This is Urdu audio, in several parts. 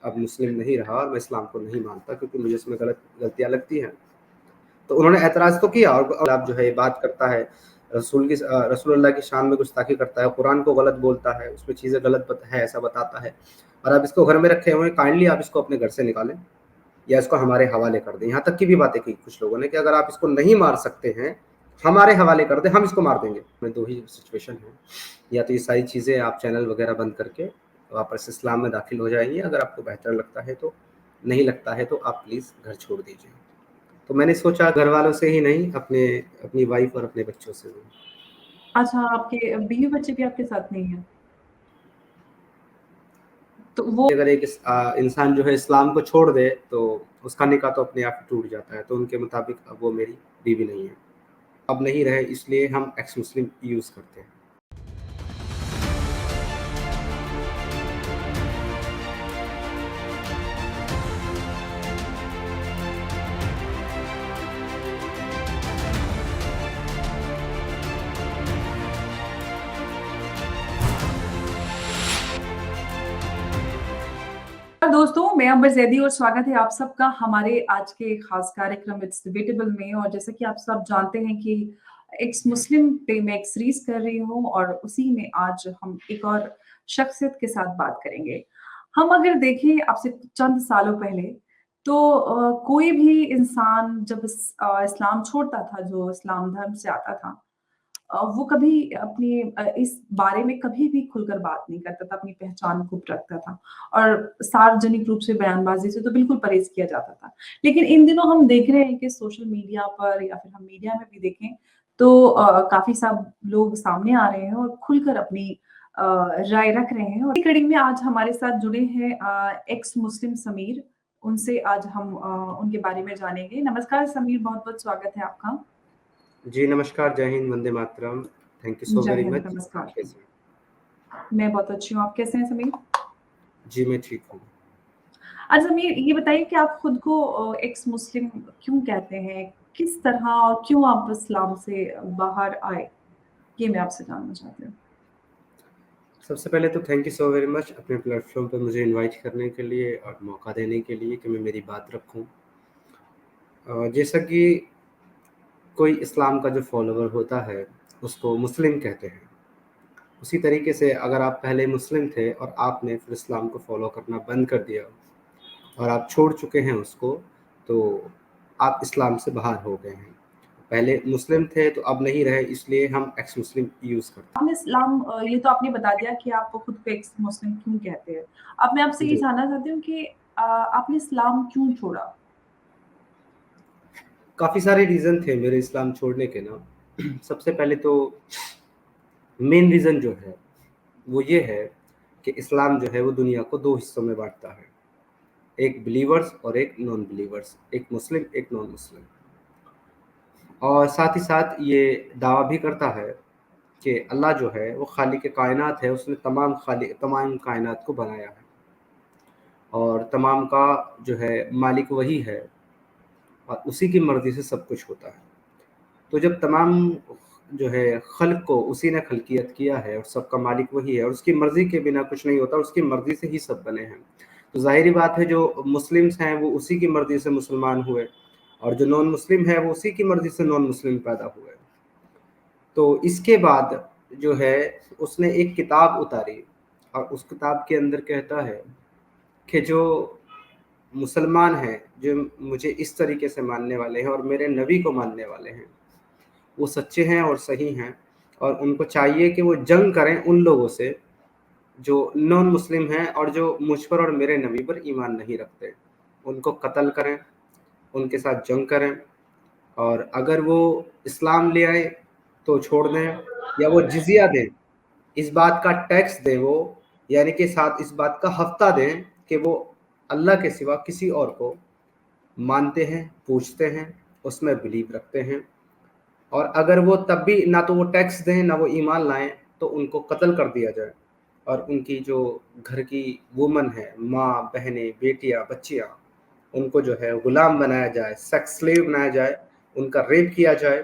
اب مسلم نہیں رہا اور میں اسلام کو نہیں مانتا کیونکہ مجھے اس میں غلطیاں لگتی ہیں. تو انہوں نے اعتراض تو کیا اور آپ جو ہے یہ بات کرتا ہے رسول اللہ کی شان میں گستاخی کرتا ہے, قرآن کو غلط بولتا ہے, اس میں چیزیں غلط ہے ایسا بتاتا ہے, اور آپ اس کو گھر میں رکھے ہوئے ہیں, کائنڈلی آپ اس کو اپنے گھر سے نکالیں یا اس کو ہمارے حوالے کر دیں. یہاں تک کی بھی باتیں کی کچھ لوگوں نے کہ اگر آپ اس کو نہیں مار سکتے ہیں ہمارے حوالے کر دیں, ہم اس کو مار دیں گے. میں دو ہی سچویشن ہے, یا تو یہ ساری چیزیں آپ چینل وغیرہ بند کر کے واپس اسلام میں داخل ہو جائیں گے اگر آپ کو بہتر لگتا ہے تو, نہیں لگتا ہے تو آپ پلیز گھر چھوڑ دیجیے. تو میں نے سوچا گھر والوں سے ہی نہیں اپنی وائف اور اپنے بچوں سے بھی. اچھا, آپ کے بیوی بچے بھی آپ کے ساتھ نہیں ہیں؟ تو وہ اگر ایک انسان جو ہے اسلام کو چھوڑ دے تو اس کا نکاح تو اپنے آپ ٹوٹ جاتا ہے, تو ان کے مطابق اب وہ میری بیوی نہیں ہے, اب نہیں رہے, اس لیے ہم ایکس مسلم یوز کرتے ہیں. دوستوں, میں امبر زیدی اور سواگت ہے آپ سب کا ہمارے آج کے خاص کارکرم اٹس ڈیبیٹیبل میں. اور جیسا کہ آپ سب جانتے ہیں کہ ایکس مسلم پہ میں ایک سیریز کر رہی ہوں اور اسی میں آج ہم ایک اور شخصیت کے ساتھ بات کریں گے. ہم اگر دیکھیں آپ سے چند سالوں پہلے تو کوئی بھی انسان جب اسلام چھوڑتا تھا, جو اسلام دھرم سے آتا تھا, وہ کبھی اپنی اس بارے میں کبھی بھی کھل کر بات نہیں کرتا تھا, اپنی پہچان کو رکھتا تھا اور سارجنک روپ سے بیان بازی سے تو بالکل پرہیز کیا جاتا تھا. لیکن ان دنوں ہم دیکھ رہے ہیں کہ سوشل میڈیا پر یا پھر ہم میڈیا میں بھی دیکھیں تو کافی سب لوگ سامنے آ رہے ہیں اور کھل کر اپنی رائے رکھ رہے ہیں. اور کڑی میں آج ہمارے ساتھ جڑے ہیں ایکس مسلم سمیر, ان سے آج ہم ان کے بارے میں جانیں گے. نمسکار سمیر, بہت بہت سواگت ہے آپ کا. جی نمسکار, جے ہند, وندے ماترم, تھینک یو سو جے ویری ہند, مچ. نمسکار. آپ کیسے ہیں؟ میں بہت اچھی ہوں, آپ کیسے ہیں سمیر؟ جی میں ٹھیک ہوں. اچھا سمیر, یہ بتائیے کہ آپ خود کو ایکس مسلم کیوں کہتے ہیں, کس طرح اور کیوں آپ اسلام سے باہر آئے, یہ میں آپ سے جاننا چاہتی ہوں. سب سے پہلے تو thank you so very much اپنے پلیٹ فارم پہ مجھے انوائٹ کرنے کے لیے اور موقع دینے کے لیے کہ میں میری بات رکھوں. جیسا کہ کوئی اسلام کا جو فالوور ہوتا ہے اس کو مسلم کہتے ہیں, اسی طریقے سے اگر آپ پہلے مسلم تھے اور آپ نے پھر اسلام کو فالو کرنا بند کر دیا اور آپ چھوڑ چکے ہیں اس کو, تو آپ اسلام سے باہر ہو گئے ہیں. پہلے مسلم تھے تو اب نہیں رہے, اس لیے ہم ایکس مسلم یوز کرتے آپ نے اسلام, یہ تو آپ نے بتا دیا کہ آپ خود کو ایکس مسلم کیوں کہتے ہیں. اب میں آپ سے ہیں. یہ جی, جاننا چاہتی ہوں کہ آپ نے اسلام کیوں چھوڑا؟ کافی سارے ریزن تھے میرے اسلام چھوڑنے کے نا. سب سے پہلے تو مین ریزن جو ہے وہ یہ ہے کہ اسلام جو ہے وہ دنیا کو دو حصوں میں بانٹتا ہے, ایک بلیورز اور ایک نان بلیورز, ایک مسلم ایک نان مسلم. اور ساتھ ہی ساتھ یہ دعویٰ بھی کرتا ہے کہ اللہ جو ہے وہ خالق کائنات ہے, اس نے تمام کائنات کو بنایا ہے اور تمام کا جو ہے مالک وہی ہے اور اسی کی مرضی سے سب کچھ ہوتا ہے. تو جب تمام جو ہے خلق کو اسی نے خلقیت کیا ہے اور سب کا مالک وہی ہے اور اس کی مرضی کے بنا کچھ نہیں ہوتا, اس کی مرضی سے ہی سب بنے ہیں, تو ظاہری بات ہے جو مسلمس ہیں وہ اسی کی مرضی سے مسلمان ہوئے اور جو نان مسلم ہے وہ اسی کی مرضی سے نان مسلم پیدا ہوئے. تو اس کے بعد جو ہے اس نے ایک کتاب اتاری اور اس کتاب کے اندر کہتا ہے کہ جو مسلمان ہیں, جو مجھے اس طریقے سے ماننے والے ہیں اور میرے نبی کو ماننے والے ہیں, وہ سچے ہیں اور صحیح ہیں, اور ان کو چاہیے کہ وہ جنگ کریں ان لوگوں سے جو نان مسلم ہیں اور جو مجھ پر اور میرے نبی پر ایمان نہیں رکھتے. ان کو قتل کریں, ان کے ساتھ جنگ کریں, اور اگر وہ اسلام لے آئے تو چھوڑ دیں, یا وہ جزیہ دیں, اس بات کا ٹیکس دیں وہ, یعنی کہ ساتھ اس بات کا ہفتہ دیں کہ وہ اللہ کے سوا کسی اور کو مانتے ہیں, پوچھتے ہیں, اس میں بلیو رکھتے ہیں. اور اگر وہ تب بھی نہ تو وہ ٹیکس دیں نہ وہ ایمان لائیں تو ان کو قتل کر دیا جائے, اور ان کی جو گھر کی وومن ہے, ماں, بہنیں, بیٹیاں, بچیاں, ان کو جو ہے غلام بنایا جائے, سیکس سلیو بنایا جائے, ان کا ریپ کیا جائے,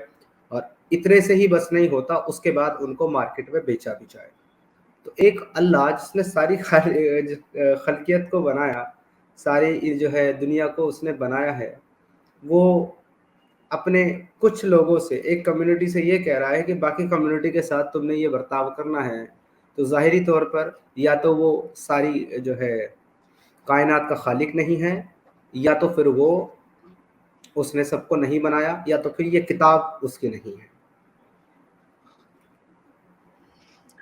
اور اتنے سے ہی بس نہیں ہوتا, اس کے بعد ان کو مارکیٹ میں بیچا بھی جائے. تو ایک اللہ جس نے ساری خلقیت کو بنایا ساری جو ہے دنیا کو اس نے بنایا ہے، وہ اپنے کچھ لوگوں سے، ایک کمیونٹی سے یہ کہہ رہا ہے کہ باقی کمیونٹی کے ساتھ تم نے یہ برتاؤ کرنا ہے، تو ظاہری طور پر یا تو وہ ساری جو ہے کائنات کا خالق نہیں ہے، یا تو پھر وہ اس نے سب کو نہیں بنایا، یا تو پھر یہ کتاب اس کی نہیں ہے۔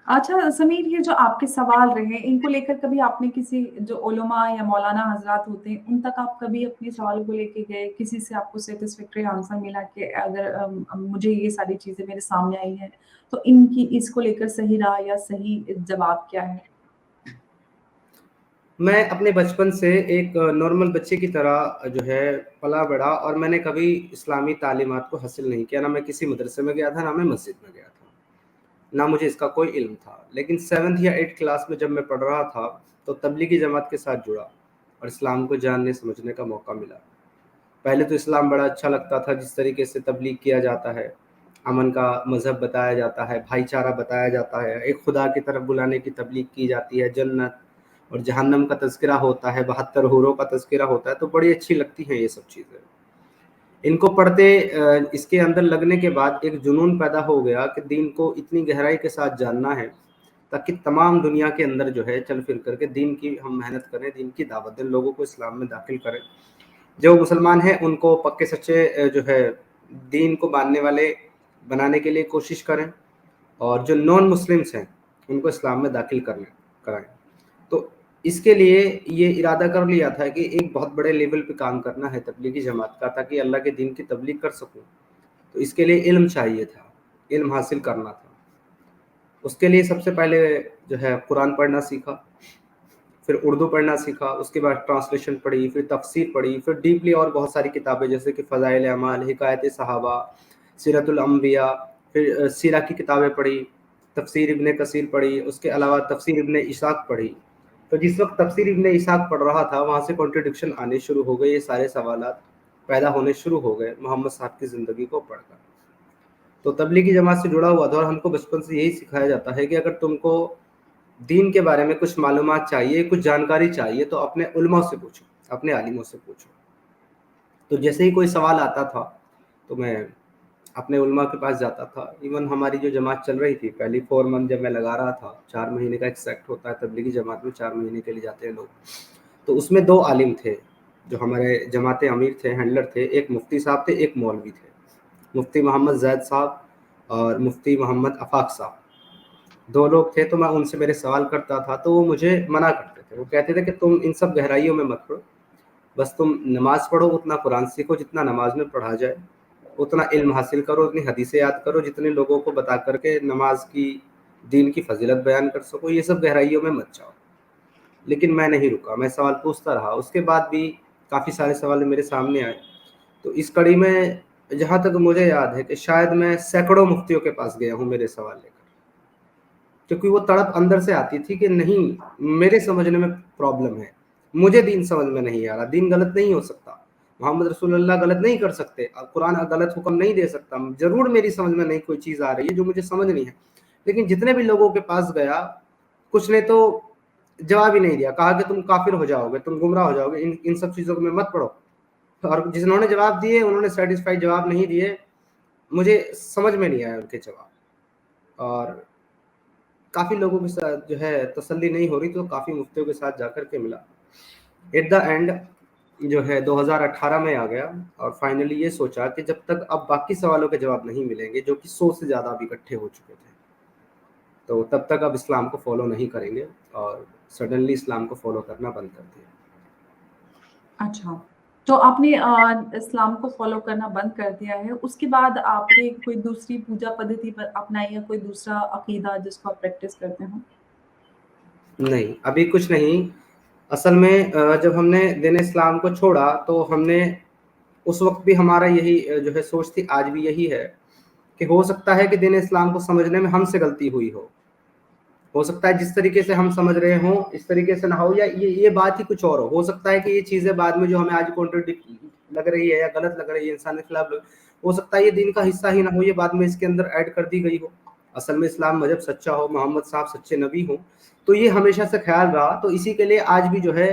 اچھا سمیر، یہ جو آپ کے سوال رہے ان کو لے کر کبھی آپ نے کسی جو علماء یا مولانا حضرات ہوتے ہیں ان تک آپ کبھی اپنے سوالوں کو لے کے گئے، کسی سے آپ کو سیٹسفیکٹری آنسر ملا کہ اگر مجھے یہ ساری چیزیں میرے سامنے آئی ہیں تو ان کی اس کو لے کر صحیح رائے یا صحیح جواب کیا ہے؟ میں اپنے بچپن سے ایک نارمل بچے کی طرح جو ہے پلا بڑھا، اور میں نے کبھی اسلامی تعلیمات کو حاصل نہیں کیا، نہ میں کسی مدرسے میں گیا تھا، نہ میں مسجد میں گیا تھا، نہ مجھے اس کا کوئی علم تھا۔ لیکن 7 یا 8 کلاس میں جب میں پڑھ رہا تھا تو تبلیغی جماعت کے ساتھ جڑا اور اسلام کو جاننے سمجھنے کا موقع ملا۔ پہلے تو اسلام بڑا اچھا لگتا تھا، جس طریقے سے تبلیغ کیا جاتا ہے، امن کا مذہب بتایا جاتا ہے، بھائی چارہ بتایا جاتا ہے، ایک خدا کی طرف بلانے کی تبلیغ کی جاتی ہے، جنت اور جہنم کا تذکرہ ہوتا ہے، 72 حوروں کا تذکرہ ہوتا ہے، تو بڑی اچھی لگتی ہیں یہ سب چیزیں۔ ان کو پڑھتے اس کے اندر لگنے کے بعد ایک جنون پیدا ہو گیا کہ دین کو اتنی گہرائی کے ساتھ جاننا ہے تاکہ تمام دنیا کے اندر جو ہے چل پھر کر کے دین کی ہم محنت کریں، دین کی دعوت دیں، لوگوں کو اسلام میں داخل کریں۔ جو مسلمان ہیں ان کو پکے سچے جو ہے دین کو ماننے والے بنانے کے لیے کوشش کریں، اور جو نان مسلمس ہیں ان کو اسلام میں داخل کرائیں۔ تو اس کے لیے یہ ارادہ کر لیا تھا کہ ایک بہت بڑے لیول پہ کام کرنا ہے تبلیغی جماعت کا، تاکہ اللہ کے دین کی تبلیغ کر سکوں۔ تو اس کے لیے علم چاہیے تھا، علم حاصل کرنا تھا۔ اس کے لیے سب سے پہلے جو ہے قرآن پڑھنا سیکھا، پھر اردو پڑھنا سیکھا، اس کے بعد ٹرانسلیشن پڑھی، پھر تفسیر پڑھی، پھر ڈیپلی اور بہت ساری کتابیں جیسے کہ فضائل اعمال، حکایت صحابہ، سیرت الانبیاء، پھر سیرہ کی کتابیں پڑھی، تفسیر ابن کثیر پڑھی، اس کے علاوہ تفسیر ابن اسحاق پڑھی۔ تو جس وقت تفسیر ابن اسحاق پڑھ رہا تھا وہاں سے کنٹرڈکشن آنے شروع ہو گئے، یہ سارے سوالات پیدا ہونے شروع ہو گئے محمد صاحب کی زندگی کو پڑھ کر۔ تو تبلیغی جماعت سے جڑا ہوا تھا، اور ہم کو بچپن سے یہی سکھایا جاتا ہے کہ اگر تم کو دین کے بارے میں کچھ معلومات چاہیے، کچھ جانکاری چاہیے، تو اپنے علماء سے پوچھو، اپنے عالموں سے پوچھو۔ تو جیسے ہی کوئی سوال آتا تھا تو میں اپنے علماء کے پاس جاتا تھا۔ ایون ہماری جو جماعت چل رہی تھی، پہلی 4 منتھ جب میں لگا رہا تھا، 4 مہینے کا ایک سیکٹ ہوتا ہے تبلیغی جماعت میں، 4 مہینے کے لیے جاتے ہیں لوگ، تو اس میں 2 عالم تھے جو ہمارے جماعت امیر تھے، ہینڈلر تھے، ایک مفتی صاحب تھے، ایک مولوی تھے، مفتی محمد زید صاحب اور مفتی محمد آفاق صاحب، 2 لوگ تھے۔ تو میں ان سے میرے سوال کرتا تھا تو وہ مجھے منع کرتے تھے، وہ کہتے تھے کہ تم ان سب گہرائیوں میں مت پڑھو، بس تم نماز پڑھو، اتنا قرآن سیکھو جتنا نماز میں پڑھا جائے، اتنا علم حاصل کرو، اتنی حدیثیں یاد کرو جتنے لوگوں کو بتا کر کے نماز کی دین کی فضیلت بیان کر سکو، یہ سب گہرائیوں میں مت جاؤ۔ لیکن میں نہیں رکا، میں سوال پوچھتا رہا، اس کے بعد بھی کافی سارے سوال میرے سامنے آئے۔ تو اس کڑی میں جہاں تک مجھے یاد ہے کہ شاید میں سینکڑوں مفتیوں کے پاس گیا ہوں میرے سوال لے کر، کیونکہ وہ تڑپ اندر سے آتی تھی کہ نہیں، میرے سمجھنے میں پرابلم ہے، مجھے دین سمجھ میں نہیں آ رہا، دین غلط نہیں ہو سکتا، محمد رسول اللہ غلط نہیں کر سکتے، قرآن غلط حکم نہیں دے سکتا، ضرور میری سمجھ میں نہیں کوئی چیز آ رہی ہے جو مجھے سمجھ نہیں ہے۔ لیکن جتنے بھی لوگوں کے پاس گیا، کچھ نے تو جواب ہی نہیں دیا، کہا کہ تم کافر ہو جاؤ گے، تم گمراہ ہو جاؤ گے، ان سب چیزوں میں مت پڑھو۔ اور جنہوں نے جواب دیے انہوں نے سیٹسفائی جواب نہیں دیے، مجھے سمجھ میں نہیں آیا ان کے جواب، اور کافی لوگوں کے ساتھ جو ہے تسلی نہیں ہو رہی، تو کافی مفتیوں کے ساتھ جا کر کے ملا۔ ایٹ دا اینڈ جو ہے 2018 میں آ گیا، اور فائنلی یہ سوچا کہ جب تک اب باقی سوالوں کے جواب نہیں ملیں گے، جو کہ 100 سے زیادہ اب اکٹھے ہو چکے تھے، تو تب تک اب اسلام کو فالو نہیں کریں گے، اور سڈنلی اسلام کو فالو کرنا بند کر دیا۔ اچھا، تو آپ نے اسلام کو فالو کرنا بند کر دیا ہے، اس کے بعد آپ نے کوئی دوسری پوجا پدھتی پر اپنائی یا کوئی دوسرا عقیدہ جس کو آپ پریکٹس کرتے ہوں؟ نہیں، ابھی کچھ نہیں۔ اصل میں جب ہم نے دین اسلام کو چھوڑا تو ہم نے اس وقت بھی ہمارا یہی جو ہے سوچ تھی، آج بھی یہی ہے کہ ہو سکتا ہے کہ دین اسلام کو سمجھنے میں ہم سے غلطی ہوئی ہو سکتا ہے جس طریقے سے ہم سمجھ رہے ہوں اس طریقے سے نہ ہو، یا یہ بات ہی کچھ اور ہو سکتا ہے کہ یہ چیزیں بعد میں جو ہمیں آج کانٹرڈکٹ لگ رہی ہے یا غلط لگ رہی ہے، انسان کے خلاف ہو سکتا ہے یہ دین کا حصہ ہی نہ ہو، یہ بعد میں اس کے اندر ایڈ کر دی گئی ہو۔ اصل میں اسلام مذہب سچا ہو، محمد صاحب سچے نبی ہوں، تو یہ ہمیشہ سے خیال رہا۔ تو اسی کے لیے آج بھی جو ہے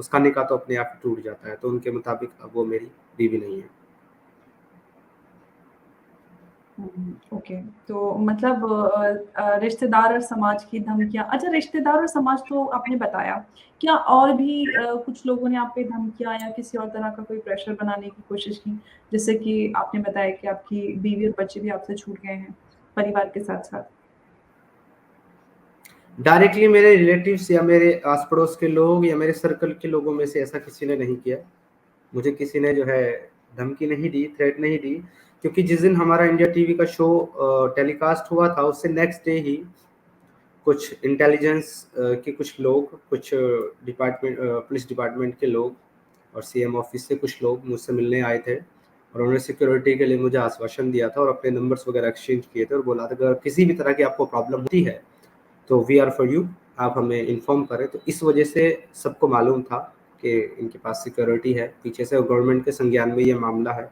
اس کا نکاح تو اپنے آپ ٹوٹ جاتا ہے. تو ان کے مطابق اب وہ میری بیوی نہیں ہے. اوکے. تو مطلب رشتہ دار اور سماج کی دھمکیاں. اچھا, رشتہ دار اور سماج تو آپ نے بتایا, کیا اور بھی کچھ لوگوں نے آپ پہ دھمکیاں یا کسی اور طرح کا کوئی پریشر بنانے کی کوشش کی, جیسے کہ آپ نے بتایا کہ آپ کی بیوی اور بچے بھی آپ سے چھوٹ گئے ہیں پریوار کے ساتھ ساتھ؟ ڈائریکٹلی میرے ریلیٹیوس یا میرے آس پڑوس کے لوگ یا میرے سرکل کے لوگوں میں سے ایسا کسی نے نہیں کیا. مجھے کسی نے جو ہے دھمکی نہیں دی, تھریٹ نہیں دی, کیونکہ جس دن ہمارا انڈیا ٹی وی کا شو ٹیلی کاسٹ ہوا تھا اس سے نیکسٹ ڈے ہی کچھ انٹیلیجنس کے کچھ لوگ, کچھ ڈپارٹمنٹ پولیس ڈپارٹمنٹ کے لوگ اور سی ایم آفس سے کچھ لوگ مجھ سے ملنے آئے تھے, اور انہوں نے سیکورٹی کے لیے مجھے آشواسن دیا تھا اور اپنے نمبرس وغیرہ ایکسچینج کیے تھے اور بولا تھا کہ اگر کسی بھی طرح کی آپ کو پرابلم ہوتی ہے تو وی آر فار یو, آپ ہمیں انفارم کریں. تو اس وجہ سے سب کو معلوم تھا کہ ان کے پاس سیکورٹی ہے پیچھے سے, گورنمنٹ کے سنجان میں یہ معاملہ ہے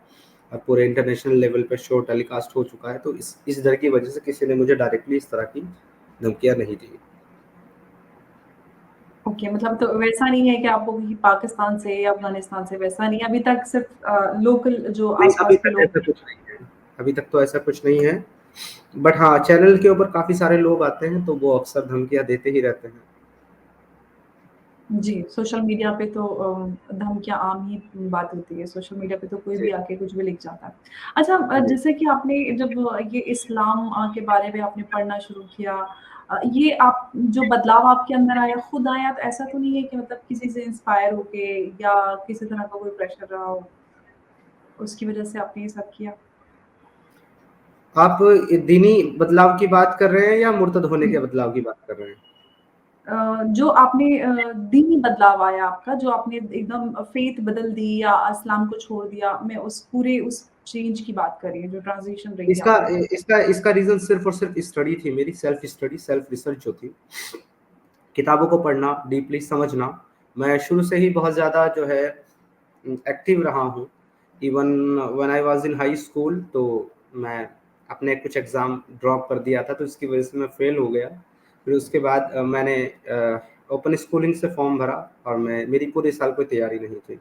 اور پورے انٹرنیشنل لیول پہ شو ٹیلی کاسٹ ہو چکا ہے. تو اس ڈر کی وجہ سے کسی نے مجھے ڈائریکٹلی اس طرح کی دھمکیاں نہیں دی. اوکے, مطلب تو ویسا نہیں ہے کہ آپ کو پاکستان سے یا افغانستان سے, ویسا نہیں, ابھی تک صرف لوکل جو نہیں, آس ابھی پاس کے تک لوگ ایسا ہیں. کچھ نہیں ہے, ابھی تک تو ایسا کچھ نہیں ہے. بٹ ہاں, چینل کے اوپر کافی سارے لوگ آتے ہیں تو وہ اکثر دھمکیاں دیتے ہی رہتے ہیں. جی, سوشل میڈیا پہ تو دھمکیاں عام ہی بات ہوتی ہے, سوشل میڈیا پہ تو کوئی جی بھی آ کے کچھ بھی لکھ جاتا ہے. اچھا, جی. جیسے کہ آپ نے جب یہ اسلام کے بارے میں آپ نے پڑھنا شروع کیا, یہ آپ جو بدلاؤ آپ کے اندر آیا خود آیا, تو ایسا تو نہیں ہے کہ مطلب کسی سے انسپائر ہو کے یا کسی طرح کا کوئی پریشر رہا ہو, اس کی وجہ سے آپ نے یہ سب کیا؟ آپ دینی بدلاؤ کی بات کر رہے ہیں یا مرتد ہونے کے بدلاؤ کی بات کر رہے ہیں؟ جو آپ نے دینی بدلاؤ آیا آپ کا, جو آپ نے ایک دم فیتھ بدل دی یا اسلام کو چھوڑ دیا, میں اس پورے اس چینج کی بات کر رہی ہوں جو ٹرانزیشن رہی اس کا آپ کی. اس کا ریزن صرف اور صرف اسٹڈی تھی, میری سیلف اسٹڈی, سیلف ریسرچ جو تھی, کتابوں کو پڑھنا, ڈیپلی سمجھنا. میں شروع سے ہی بہت زیادہ جو ہے ایکٹیو رہا ہوں. Even when I was in high school تو میں اپنے کچھ ایگزام ڈراپ کر دیا تھا, تو اس کی وجہ سے میں فیل ہو گیا. پھر اس کے بعد میں نے اوپن اسکولنگ سے فارم بھرا اور میری پورے سال کوئی تیاری نہیں تھی.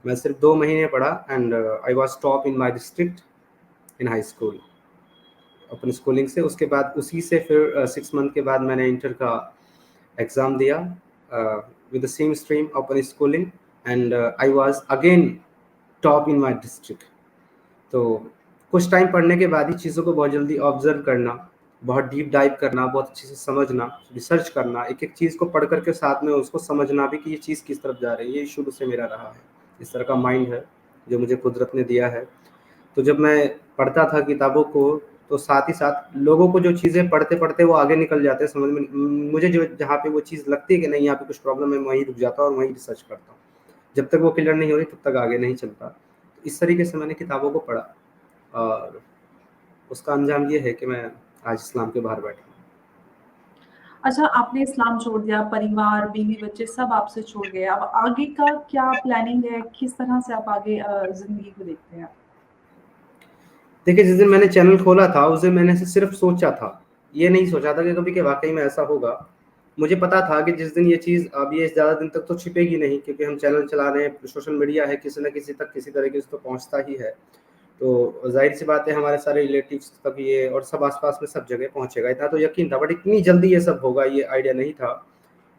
میں صرف 2 مہینے پڑھا and I was top in my district in high school open schooling سے. اس کے بعد اسی سے پھر 6 منتھ کے بعد میں نے انٹر کا ایگزام دیا with the same stream open schooling and I was again top in my district. تو کچھ ٹائم پڑھنے کے بعد ہی چیزوں کو بہت جلدی آبزرو کرنا, بہت ڈیپ ڈائیو کرنا, بہت اچھے سے سمجھنا, ریسرچ کرنا, ایک ایک چیز کو پڑھ کر کے ساتھ میں اس کو سمجھنا بھی کہ یہ چیز کس طرف جا رہی ہے, یہ شروع سے میرا رہا ہے. اس طرح کا مائنڈ ہے جو مجھے قدرت نے دیا ہے. تو جب میں پڑھتا تھا کتابوں کو تو ساتھ ہی ساتھ لوگوں کو جو چیزیں پڑھتے پڑھتے وہ آگے نکل جاتے ہیں سمجھ میں, مجھے جو جہاں پہ وہ چیز لگتی ہے کہ نہیں یہاں پہ کچھ پرابلم ہے, میں وہیں رک جاتا ہوں اور وہیں ریسرچ کرتا ہوں. جب تک وہ کلیئر نہیں ہو رہی تب تک آگے نہیں چلتا. اس طریقے سے میں نے کتابوں کو پڑھا اور اس کا انجام یہ ہے کہ میں آج اسلام کے باہر بیٹھا ہوں. اچھا, آپ نے اسلام چھوڑ دیا, پریوار, بیوی, بچے سب آپ سے چھوڑ گئے, اب آگے کا کیا پلاننگ ہے, کس طرح سے آپ آگے زندگی کو دیکھتے ہیں؟ دیکھیے, جس دن میں نے چینل کھولا تھا اس دن میں نے صرف سوچا تھا, یہ نہیں سوچا تھا کہ کبھی کہ واقعی میں ایسا ہوگا. مجھے پتا تھا کہ جس دن یہ چیز اب یہ زیادہ دن تک تو چھپے گی نہیں, کیونکہ ہم چینل چلا رہے ہیں, سوشل میڈیا ہے, کسی نہ کسی تک کسی طریقے سے تو پہنچتا ہی ہے. تو ظاہر سی بات ہے ہمارے سارے ریلیٹیوس تک یہ اور سب آس پاس میں سب جگہ پہنچے گا, اتنا تو یقین تھا. بٹ اتنی جلدی یہ سب ہوگا یہ آئیڈیا نہیں تھا.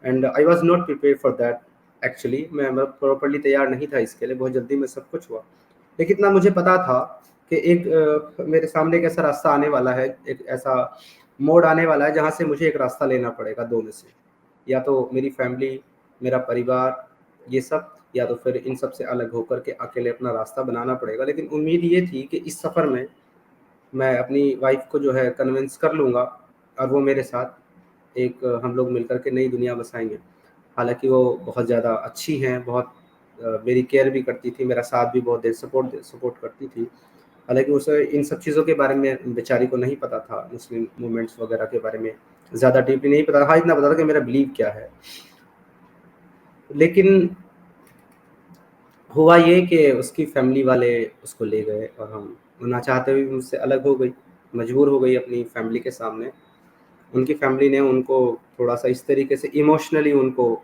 And I was not prepare for that. Actually میں پراپرلی تیار نہیں تھا اس کے لیے, بہت جلدی میں سب کچھ ہوا. لیکن اتنا مجھے پتا تھا کہ ایک میرے سامنے ایک ایسا راستہ آنے والا ہے, ایک ایسا موڑ آنے والا ہے جہاں سے مجھے ایک راستہ لینا پڑے گا, دو میں سے, یا تو میری فیملی, میرا پریوار, یہ سب, یا تو پھر ان سب سے الگ ہو کر کے اکیلے اپنا راستہ بنانا پڑے گا. لیکن امید یہ تھی کہ اس سفر میں اپنی وائف کو جو ہے کنونس کر لوں گا اور وہ میرے ساتھ ایک ہم لوگ مل کر کے نئی دنیا بسائیں گے. حالانکہ وہ بہت زیادہ اچھی ہیں, بہت میری کیئر بھی کرتی تھی, میرا ساتھ بھی بہت دیر سپورٹ کرتی تھی. حالانکہ اسے ان سب چیزوں کے بارے میں بیچاری کو نہیں پتا تھا, مسلم موومنٹس وغیرہ کے بارے میں زیادہ ڈیپلی نہیں پتا تھا. ہاں, اتنا پتا تھا کہ میرا بلیو کیا ہے. لیکن ہوا یہ کہ اس کی فیملی والے اس کو لے گئے اور ہم نہ چاہتے ہوئے مجھ سے الگ ہو گئی, مجبور ہو گئی اپنی فیملی کے سامنے. ان کی فیملی نے ان کو تھوڑا سا اس طریقے سے ایموشنلی ان کو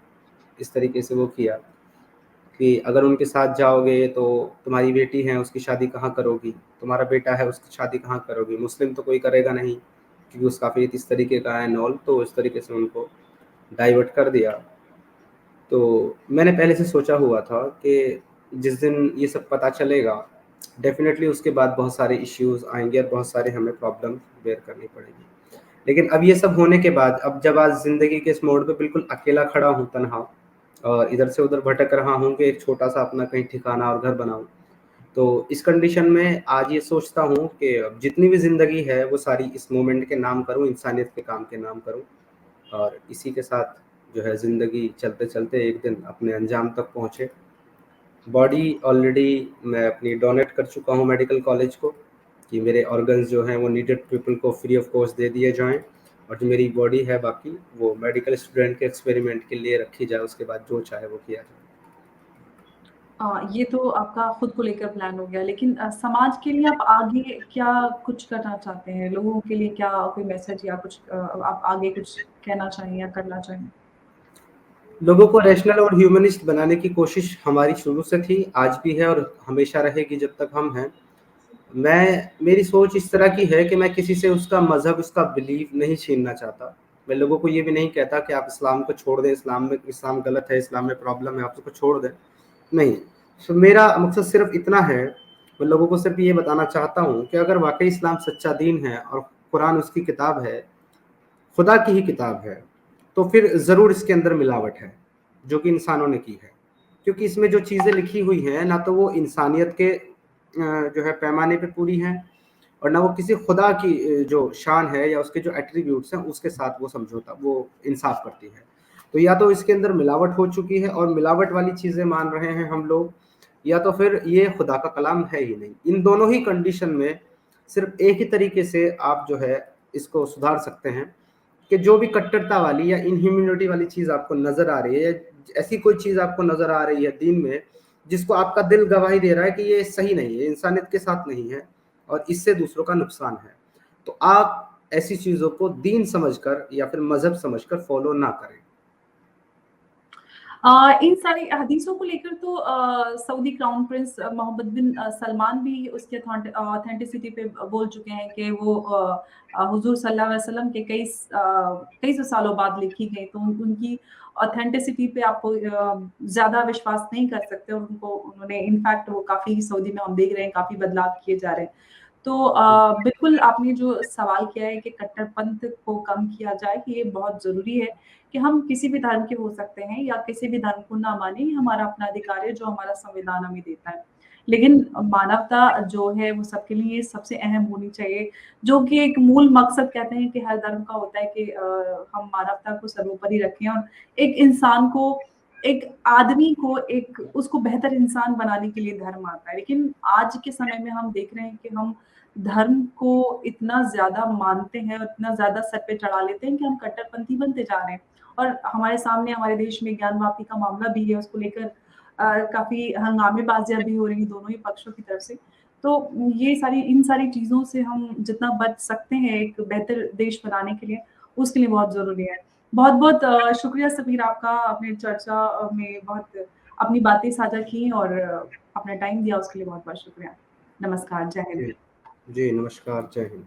اس طریقے سے وہ کیا کہ اگر ان کے ساتھ جاؤ گے تو تمہاری بیٹی ہے اس کی شادی کہاں کرو گی، تمہارا بیٹا ہے اس کی شادی کہاں کرو گی، مسلم تو کوئی کرے گا نہیں کیونکہ اس کا فیت اس طریقے کا ہے نول، تو اس طریقے سے ان کو ڈائیورٹ کر دیا۔ تو میں نے پہلے سے سوچا ہوا تھا کہ جس دن یہ سب پتہ چلے گا ڈیفینیٹلی اس کے بعد بہت سارے ایشوز آئیں گے اور بہت سارے ہمیں پرابلم بیئر کرنی پڑے گی۔ لیکن اب یہ سب ہونے کے بعد اب جب آج زندگی کے اس موڑ پہ بالکل اکیلا کھڑا ہوں، تنہا، اور ادھر سے ادھر بھٹک رہا ہوں کہ ایک چھوٹا سا اپنا کہیں ٹھکانہ اور گھر بناؤں، تو اس کنڈیشن میں آج یہ سوچتا ہوں کہ اب جتنی بھی زندگی ہے وہ ساری اس مومنٹ کے نام کروں، انسانیت کے کام کے نام کروں، اور اسی کے ساتھ جو ہے زندگی چلتے چلتے ایک دن اپنے انجام تک پہنچے۔ باڈی آلریڈی میں اپنی ڈونیٹ کر چکا ہوں میڈیکل کالج کو کہ میرے آرگنز جو ہیں وہ نیڈڈ پیپل کو فری آف کاسٹ دے دیے جائیں، اور جو میری باڈی ہے باقی وہ میڈیکل اسٹوڈنٹ کے ایکسپیریمنٹ کے لیے رکھی جائے، اس کے بعد جو چاہے وہ کیا جائے۔ یہ تو آپ کا خود کو لے کر پلان ہو گیا، لیکن سماج کے لیے آپ آگے کیا کچھ کرنا چاہتے ہیں؟ لوگوں کے لیے کیا کوئی میسج یا کچھ آپ آگے کچھ کہنا چاہیں یا کرنا چاہیں؟ لوگوں کو ریشنل اور ہیومنسٹ بنانے کی کوشش ہماری شروع سے تھی، آج بھی ہے اور ہمیشہ رہے گی جب تک ہم ہیں۔ میری سوچ اس طرح کی ہے کہ میں کسی سے اس کا مذہب، اس کا بلیف نہیں چھیننا چاہتا۔ میں لوگوں کو یہ بھی نہیں کہتا کہ آپ اسلام کو چھوڑ دیں، اسلام غلط ہے، اسلام میں پرابلم ہے، آپ اس کو چھوڑ دیں، نہیں۔ میرا مقصد صرف اتنا ہے، میں لوگوں کو صرف یہ بتانا چاہتا ہوں کہ اگر واقعی اسلام سچا دین ہے اور قرآن اس کی کتاب ہے، خدا کی ہی کتاب ہے، تو پھر ضرور اس کے اندر ملاوٹ ہے جو کہ انسانوں نے کی ہے، کیونکہ اس میں جو چیزیں لکھی ہوئی ہیں نہ تو وہ انسانیت کے جو ہے پیمانے پہ پوری ہیں، اور نہ وہ کسی خدا کی جو شان ہے یا اس کے جو ایٹریبیوٹس ہیں اس کے ساتھ وہ سمجھوتا، وہ انصاف کرتی ہے۔ تو یا تو اس کے اندر ملاوٹ ہو چکی ہے اور ملاوٹ والی چیزیں مان رہے ہیں ہم لوگ، یا تو پھر یہ خدا کا کلام ہے ہی نہیں۔ ان دونوں ہی کنڈیشن میں صرف ایک ہی طریقے سے آپ جو ہے اس کو سدھار سکتے ہیں کہ جو بھی کٹرتا والی یا انہیومینٹی والی چیز آپ کو نظر آ رہی ہے، یا ایسی کوئی چیز آپ کو نظر آ رہی ہے دین میں جس کو آپ کا دل گواہی دے رہا ہے کہ یہ صحیح نہیں ہے، انسانیت کے ساتھ نہیں ہے اور اس سے دوسروں کا نقصان ہے، تو آپ ایسی چیزوں کو دین سمجھ کر یا پھر مذہب سمجھ کر فالو نہ کریں۔ ان ساری حدیثوں کو لے کر تو سعودی کراؤن پرنس محمد بن سلمان بھی اس کے اتھینٹسٹی پہ بول چکے ہیں کہ وہ حضور صلی اللہ علیہ وسلم کے کئی سو سالوں بعد لکھی گئی، تو ان کی اتھینٹسٹی پہ آپ زیادہ وشواس نہیں کر سکتے، اور انہوں نے انفیکٹ وہ کافی سعودی میں ہم دیکھ رہے ہیں کافی بدلاؤ کیے جا رہے ہیں۔ تو بالکل آپ نے جو سوال کیا ہے کہ کٹر پنتھ کو کم کیا جائے، کہ یہ بہت ضروری ہے کہ ہم کسی بھی دھرم کے ہو سکتے ہیں یا کسی بھی دھرم کو نہ مانیں، یہ ہمارا اپنا ادھیکار ہے جو ہمارا سنویدھان ہمیں دیتا ہے، لیکن مانوتا جو ہے وہ سب کے لیے سب سے اہم ہونی چاہیے، جو کہ ایک مول مقصد کہتے ہیں کہ ہر دھرم کا ہوتا ہے کہ ہم مانوتا کو سروپری رکھیں، اور ایک انسان کو، ایک آدمی کو، ایک اس کو بہتر انسان بنانے کے لیے دھرم آتا ہے۔ لیکن آج کے سمے میں ہم دیکھ رہے ہیں کہ ہم دھرم کو اتنا زیادہ مانتے ہیں اور اتنا زیادہ سر پہ چڑھا لیتے ہیں کہ ہم کٹر پنتھی بنتے جا رہے ہیں، اور ہمارے سامنے ہمارے دیش میں گیان واپی کا معاملہ بھی ہے، اس کو لے کر کافی ہنگامے بازیاں بھی ہو رہی ہیں دونوں ہی پکشوں کی طرف سے۔ تو ان ساری چیزوں سے ہم جتنا بچ سکتے ہیں ایک بہتر دیش بنانے کے لیے، اس کے لیے بہت ضروری ہے۔ بہت بہت شکریہ سمیر آپ کا، اپنے چرچا میں بہت اپنی باتیں ساجھا کی اور اپنا ٹائم دیا، اس کے لیے بہت بہت شکریہ۔ نمسکار، جے ہند۔ جی نمسکار، جے ہند۔